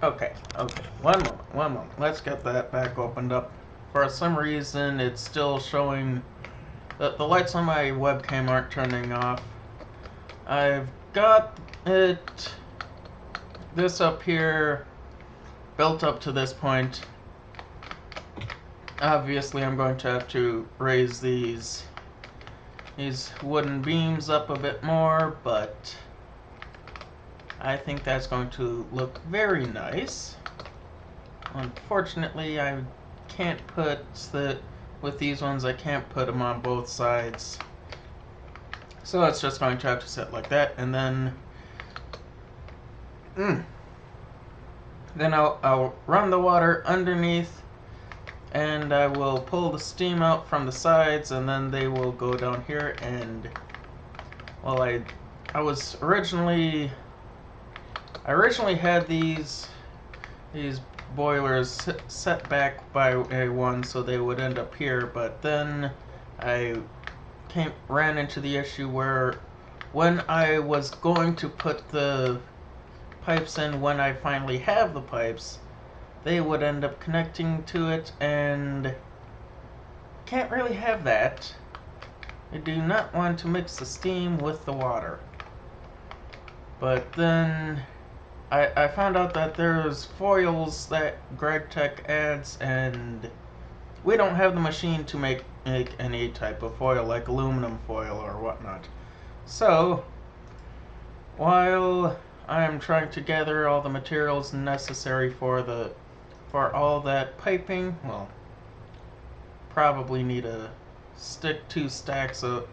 Okay, okay. One moment. Let's get that back opened up. For some reason, it's still showing that the lights on my webcam aren't turning off. I've got this up here built up to this point. Obviously, I'm going to have to raise these wooden beams up a bit more, but I think that's going to look very nice. Unfortunately, I can't put with these ones, I can't put them on both sides. So it's just going to have to sit like that, and then I'll run the water underneath, and I will pull the steam out from the sides, and then they will go down here. And well, I originally had these boilers set back by one, so they would end up here, but then I ran into the issue where when I was going to put the pipes in, when I finally have the pipes, they would end up connecting to it, and can't really have that. I do not want to mix the steam with the water. But then I found out that there's foils that GregTech adds, and we don't have the machine to make any type of foil, like aluminum foil or whatnot. So, while I'm trying to gather all the materials necessary for all that piping, well, probably need to stick 2 stacks of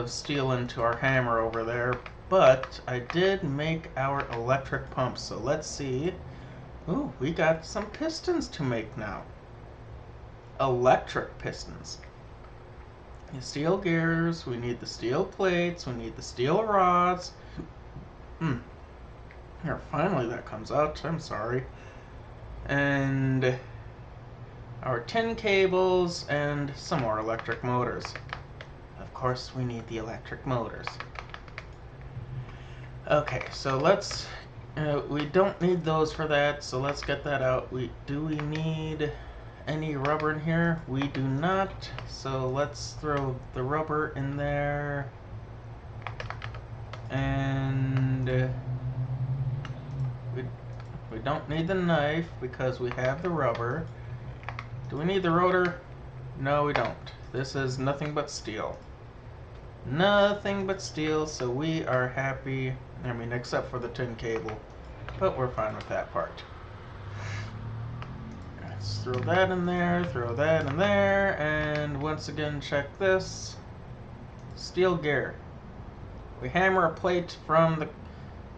steel into our hammer over there. But I did make our electric pump, so let's see. Ooh, we got some pistons to make now. Electric pistons. The steel gears, we need the steel plates, we need the steel rods. Here, finally that comes out, I'm sorry. And our tin cables and some more electric motors. Of course, we need the electric motors. Okay, so let's... we don't need those for that, so let's get that out. Do we need any rubber in here? We do not, so let's throw the rubber in there. And we don't need the knife because we have the rubber. Do we need the rotor? No, we don't. This is nothing but steel. Nothing but steel, so we are happy. I mean, except for the tin cable, but we're fine with that part. Let's throw that in there, throw that in there, and once again check this. Steel gear. We hammer a plate from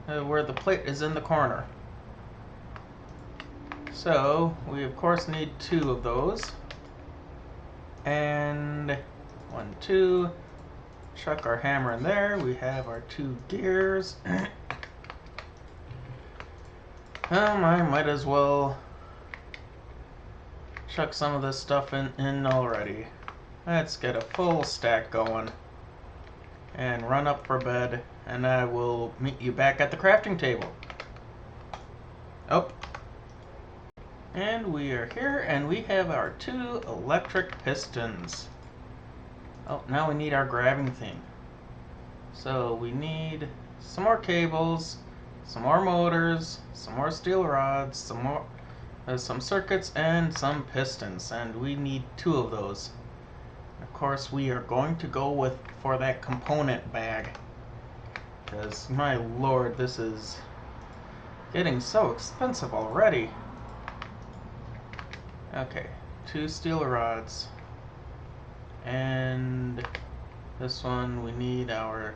the where the plate is in the corner. So we of course need 2 of those. And 1, 2. Chuck our hammer in there. We have our 2 gears. I might as well chuck some of this stuff in already. Let's get a full stack going and run up for bed, and I will meet you back at the crafting table. Oh. And we are here, and we have our 2 electric pistons. Oh, now we need our grabbing thing. So we need some more cables, some more motors, some more steel rods, some circuits, and some pistons, and we need 2 of those. Of course, we are going to go for that component bag, because my lord, this is getting so expensive already. Okay, 2 steel rods, and this one we need our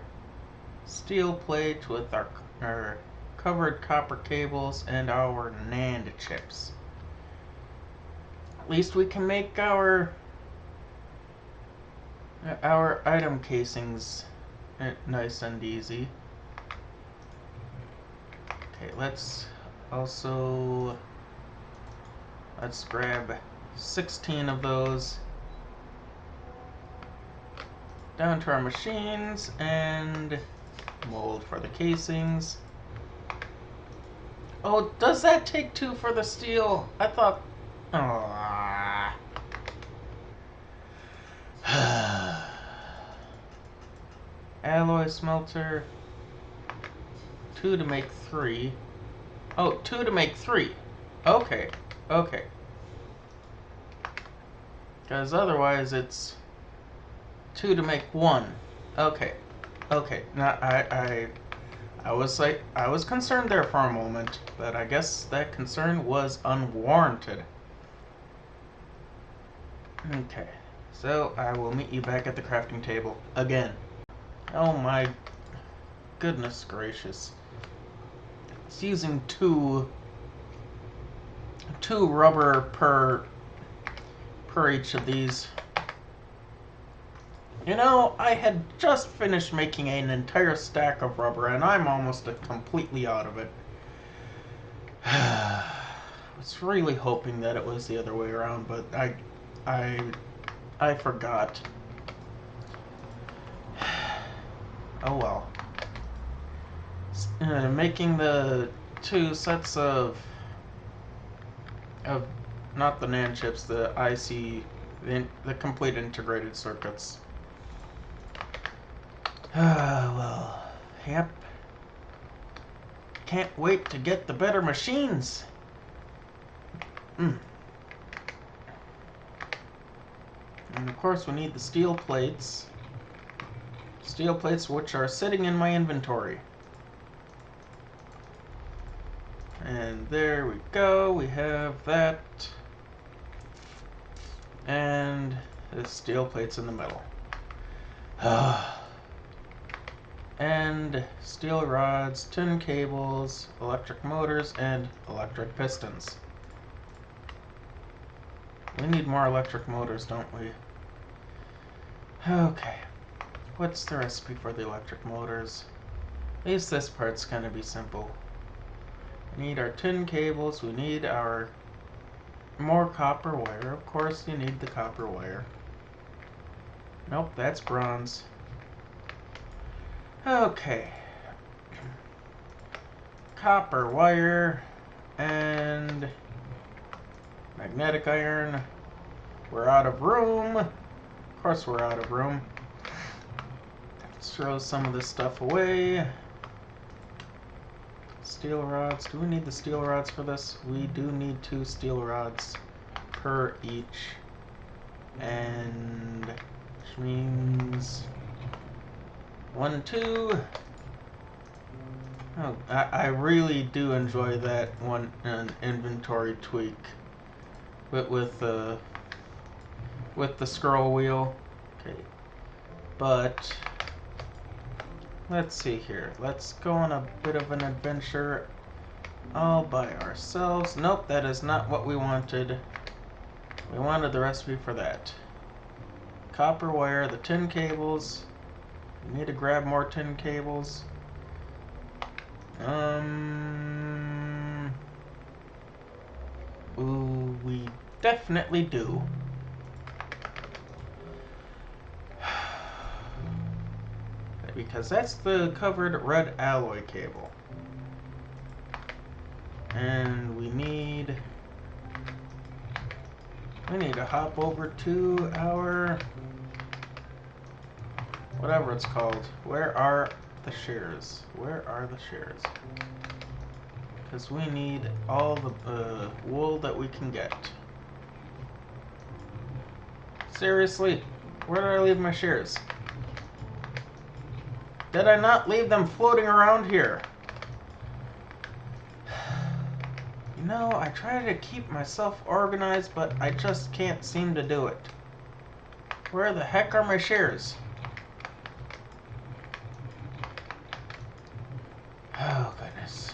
steel plate with our covered copper cables and our NAND chips. At least we can make our item casings nice and easy. Okay, let's grab 16 of those down to our machines and mold for the casings. Oh, does that take 2 for the steel? I thought... Oh. Alloy smelter. 2 to make 3. Oh, 2 to make 3. Okay. Okay. Because otherwise it's 2 to make 1. Okay. Okay. Now I was concerned there for a moment, but I guess that concern was unwarranted. Okay. So I will meet you back at the crafting table again. Oh my goodness gracious. It's using two rubber per each of these. You know, I had just finished making an entire stack of rubber and I'm almost completely out of it. I was really hoping that it was the other way around, but I forgot. Oh well. Making the 2 sets of not the NAND chips, the IC, the complete integrated circuits. Well, yep. Can't wait to get the better machines. And of course we need the steel plates. Steel plates which are sitting in my inventory. And there we go, we have that. And the steel plates in the middle. And steel rods, tin cables, electric motors, and electric pistons. We need more electric motors, don't we? Okay. What's the recipe for the electric motors? At least this part's gonna be simple. We need our tin cables, we need our more copper wire. Of course you need the copper wire. Nope, that's bronze. Okay. Copper wire and magnetic iron. We're out of room. Of course we're out of room. Let's throw some of this stuff away. Steel rods. Do we need the steel rods for this? We do need 2 steel rods per each. And which means 1, 2. Oh, I really do enjoy that one inventory tweak, but with the scroll wheel. Okay, but let's see here. Let's go on a bit of an adventure all by ourselves. Nope, that is not what we wanted. We wanted the recipe for that. Copper wire, the tin cables. We need to grab more tin cables. Ooh, we definitely do. Because that's the covered red alloy cable. And we need to hop over to our whatever it's called. Where are the shears? Where are the shears? Because we need all the wool that we can get. Seriously, where did I leave my shears? Did I not leave them floating around here? You know, I try to keep myself organized, but I just can't seem to do it. Where the heck are my shears? Oh, goodness.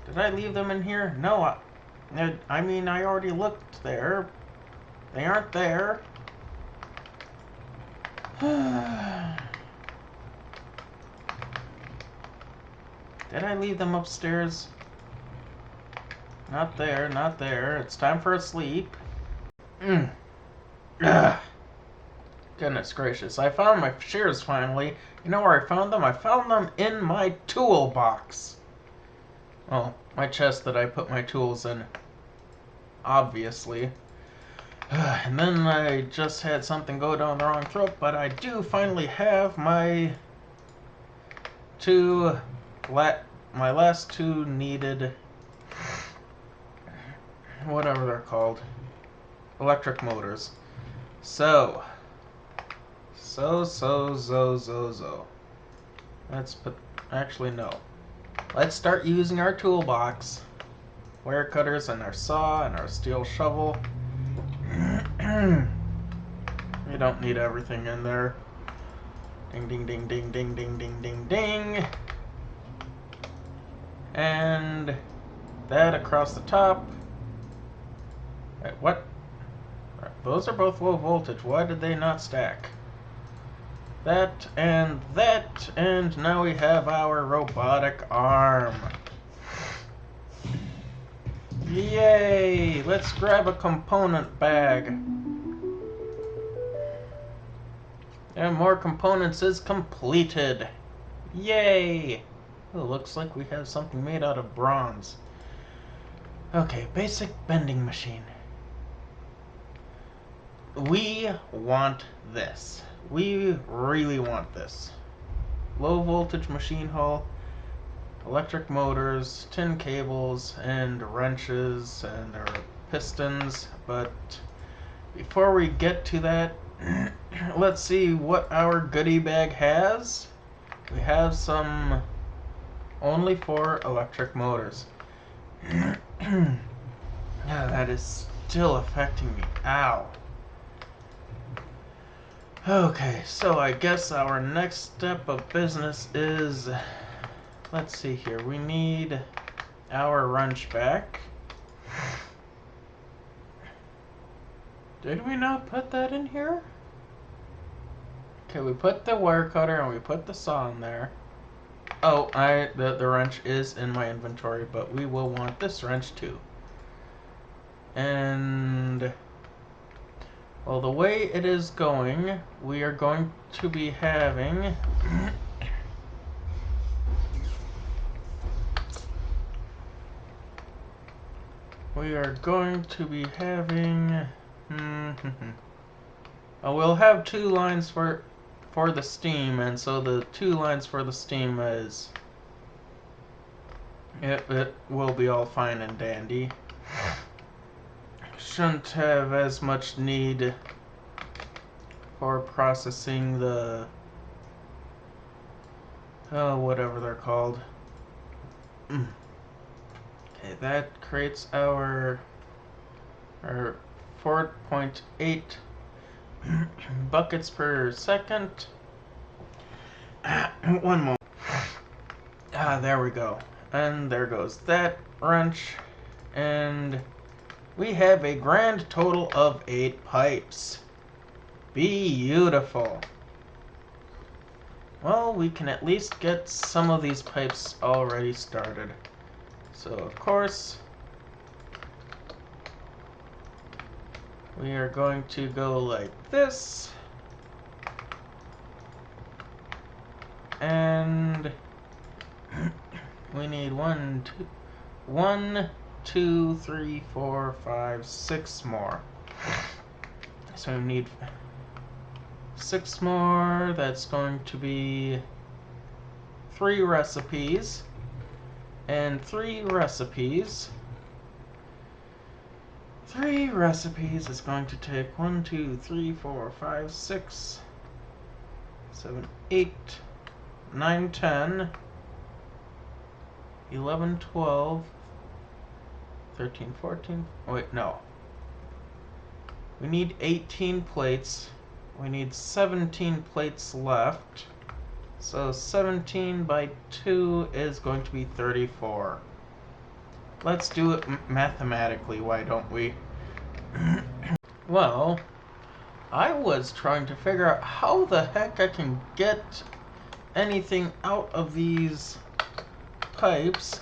Did I leave them in here? No, I mean, I already looked there. They aren't there. Did I leave them upstairs? Not there, not there. It's time for a sleep. Goodness gracious. I found my shears finally. You know where I found them? I found them in my toolbox. Oh, my chest that I put my tools in. Obviously. And then I just had something go down the wrong throat, but I do finally have my my last two needed, whatever they're called, electric motors. So. Let's put, actually no. Let's start using our toolbox. Wire cutters and our saw and our steel shovel. We don't need everything in there. Ding ding ding ding ding ding ding ding ding. And that across the top. Wait, what? Those are both low voltage. Why did they not stack? That, and now we have our robotic arm. Yay! Let's grab a component bag. And more components is completed. Yay! It looks like we have something made out of bronze. Okay, basic bending machine. We want this. We really want this. Low voltage machine hull, electric motors, tin cables, and wrenches, and our pistons. But before we get to that, let's see what our goodie bag has. We have some only for electric motors. Yeah, that is still affecting me. Ow. Okay, so I guess our next step of business is, let's see here, we need our wrench back. Did we not put that in here? Okay, we put the wire cutter and we put the saw in there. Oh, the wrench is in my inventory, but we will want this wrench too. And well, the way it is going, we are going to be having we'll have two lines for the steam, and so the two lines for the steam is it will be all fine and dandy. Shouldn't have as much need for processing the whatever they're called. Okay, that creates our 4.8 buckets per second. One more. There we go. And there goes that wrench. And we have a grand total of 8 pipes. Beautiful. Well, we can at least get some of these pipes already started. So, of course, we are going to go like this. And we need 1, 2, 3, 4, 5, 6 more. So we need 6 more. That's going to be 3 recipes. And 3 recipes. 3 recipes is going to take 1, 2, 3, 4, 5, 6, 7, 8, 9, 10, 11, 12, 13, 14. Wait, no. We need 18 plates. We need 17 plates left. So 17 by 2 is going to be 34. Let's do it mathematically, why don't we? Well, I was trying to figure out how the heck I can get anything out of these pipes.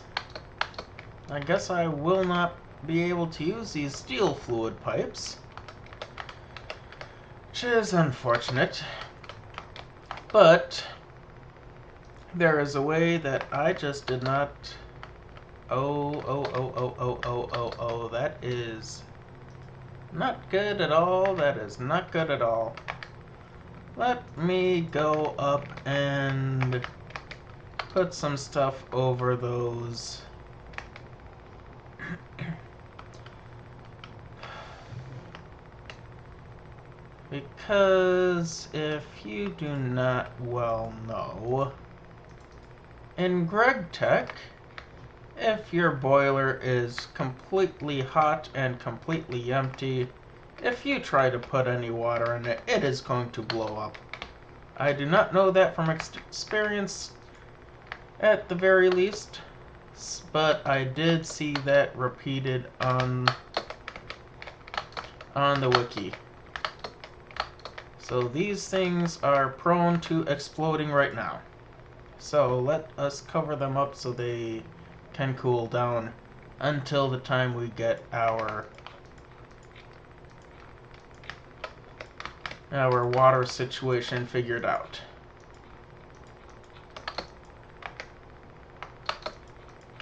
I guess I will not be able to use these steel fluid pipes, which is unfortunate. But there is a way that I just did not Oh, that is not good at all. That is not good at all. Let me go up and put some stuff over those. Because if you do not well know, in Greg Tech, if your boiler is completely hot and completely empty, if you try to put any water in it, it is going to blow up. I do not know that from experience at the very least, but I did see that repeated on the wiki. So these things are prone to exploding right now. So let us cover them up so they can cool down until the time we get our water situation figured out.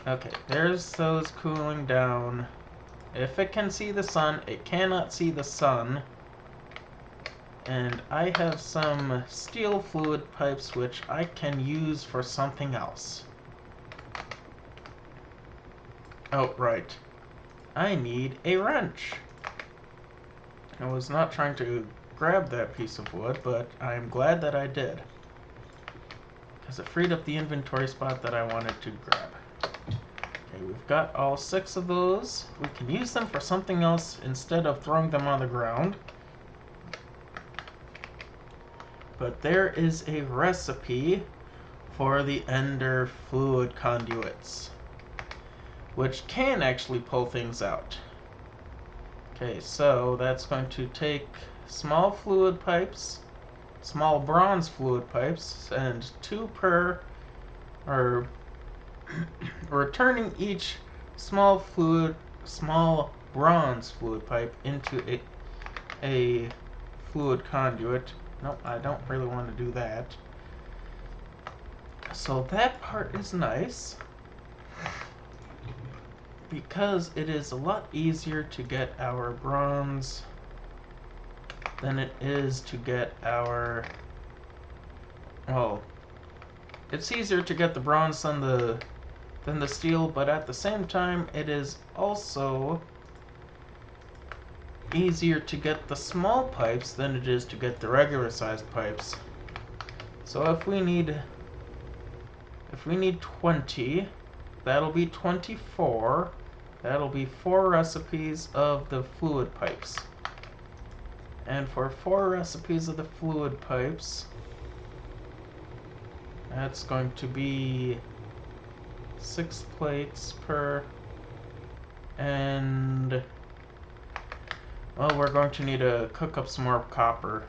Okay, there's those cooling down. If it can see the sun, it cannot see the sun. And I have some steel fluid pipes which I can use for something else. Oh, right. I need a wrench. I was not trying to grab that piece of wood, but I am glad that I did. Because it freed up the inventory spot that I wanted to grab. Okay, we've got all 6 of those. We can use them for something else instead of throwing them on the ground. But there is a recipe for the ender fluid conduits, which can actually pull things out. Okay, so that's going to take small fluid pipes, small bronze fluid pipes, and 2 per, or returning each small bronze fluid pipe into a fluid conduit. Nope, I don't really want to do that. So that part is nice, because it is a lot easier to get our bronze than it is to get our, well, it's easier to get the bronze than the steel, but at the same time it is also easier to get the small pipes than it is to get the regular sized pipes. So if we need 20, that'll be 24. That'll be 4 recipes of the fluid pipes. And for 4 recipes of the fluid pipes, that's going to be 6 plates per, and well, we're going to need to cook up some more copper.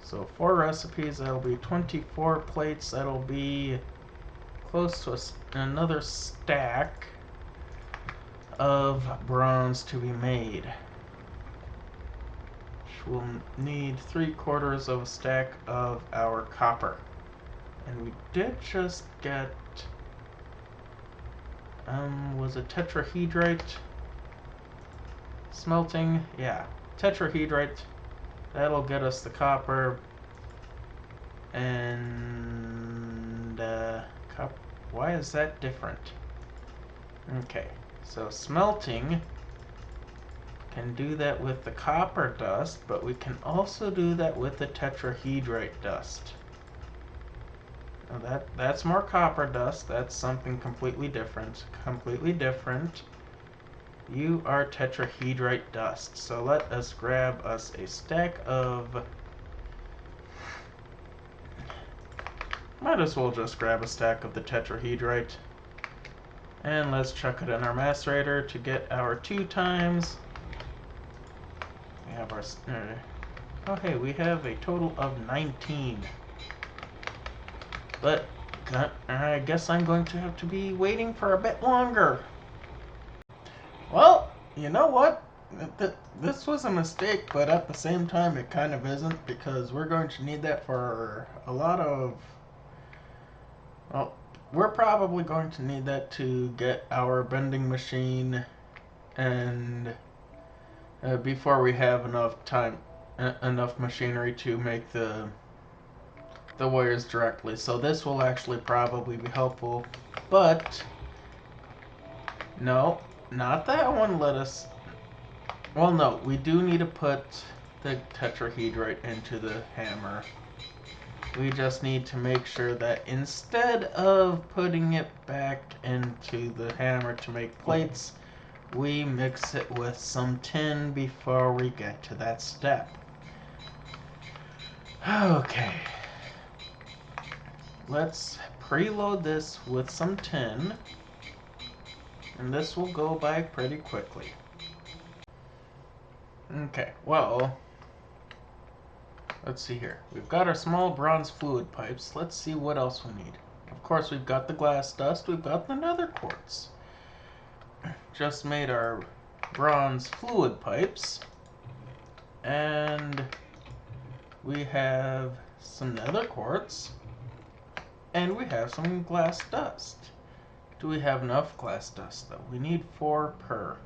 So 4 recipes, that'll be 24 plates. That'll be close to another stack of bronze to be made. Which will need 3/4 of a stack of our copper. And we did just get, was it tetrahedrite smelting? Yeah, tetrahedrite. That'll get us the copper. And, why is that different? Okay, so smelting can do that with the copper dust, but we can also do that with the tetrahedrite dust. Now that's more copper dust. That's something completely different. Completely different. You are tetrahedrite dust. So let us grab us a stack of... Might as well just grab a stack of the tetrahedrite. And let's chuck it in our macerator to get our 2 times. We have our... oh hey, we have a total of 19. But I guess I'm going to have to be waiting for a bit longer. Well, you know what? This was a mistake, but at the same time it kind of isn't, because we're going to need that for a lot of... Well, we're probably going to need that to get our bending machine and before we have enough machinery to make the wires directly. So this will actually probably be helpful, but no, not that one. Let us. Well, no, we do need to put the tetrahedrite into the hammer. We just need to make sure that instead of putting it back into the hammer to make plates, we mix it with some tin before we get to that step. Okay. Let's preload this with some tin, and this will go by pretty quickly. Okay, well, let's see here. We've got our small bronze fluid pipes. Let's see what else we need. Of course, we've got the glass dust. We've got the nether quartz. Just made our bronze fluid pipes. And we have some nether quartz. And we have some glass dust. Do we have enough glass dust, though? We need 4 per.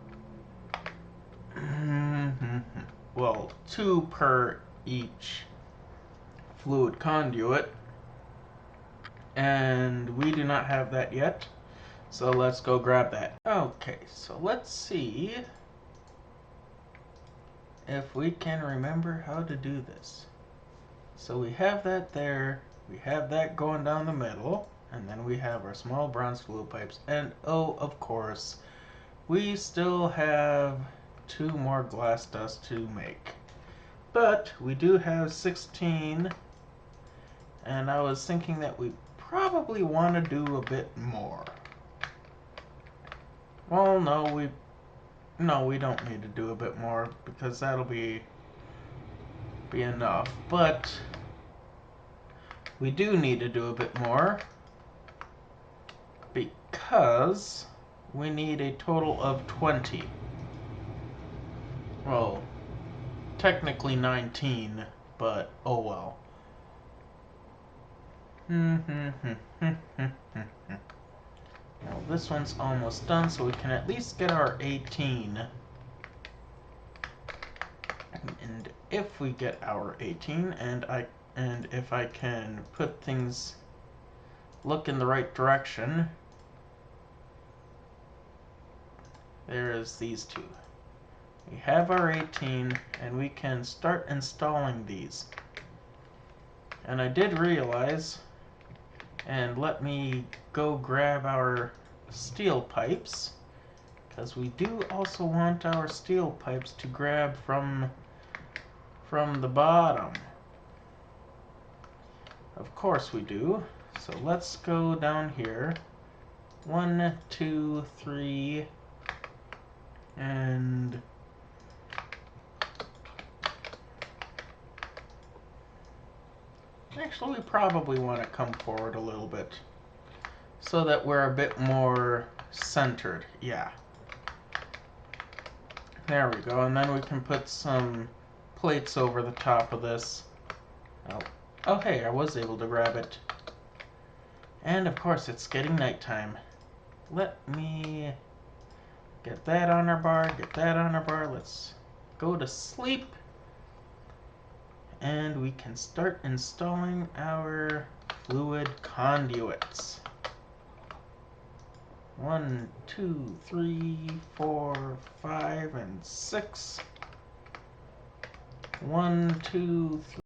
Well, 2 per each fluid conduit. And we do not have that yet. So let's go grab that. Okay, so let's see if we can remember how to do this. So we have that there. We have that going down the middle. And then we have our small bronze fluid pipes. And oh, of course, we still have 2 more glass dust to make. But we do have 16. And I was thinking that we probably want to do a bit more. Well, no, we don't need to do a bit more because that'll be enough. But we do need to do a bit more because we need a total of 20. Well, technically 19, but oh well. Well, this one's almost done, so we can at least get our 18. And if we get our 18, and if I can put things look in the right direction, there's these 2. We have our 18, and we can start installing these. And I did realize, and let me go grab our steel pipes, because we do also want our steel pipes to grab from the bottom. Of course we do. So let's go down here. 1, 2, 3, and actually we probably want to come forward a little bit so that we're a bit more centered. Yeah. There we go. And then we can put some plates over the top of this. Oh, hey, I was able to grab it. And of course, it's getting nighttime. Let me get that on our bar, get that on our bar. Let's go to sleep. And we can start installing our fluid conduits. 1, 2, 3, 4, 5, and 6. 1, 2, 3.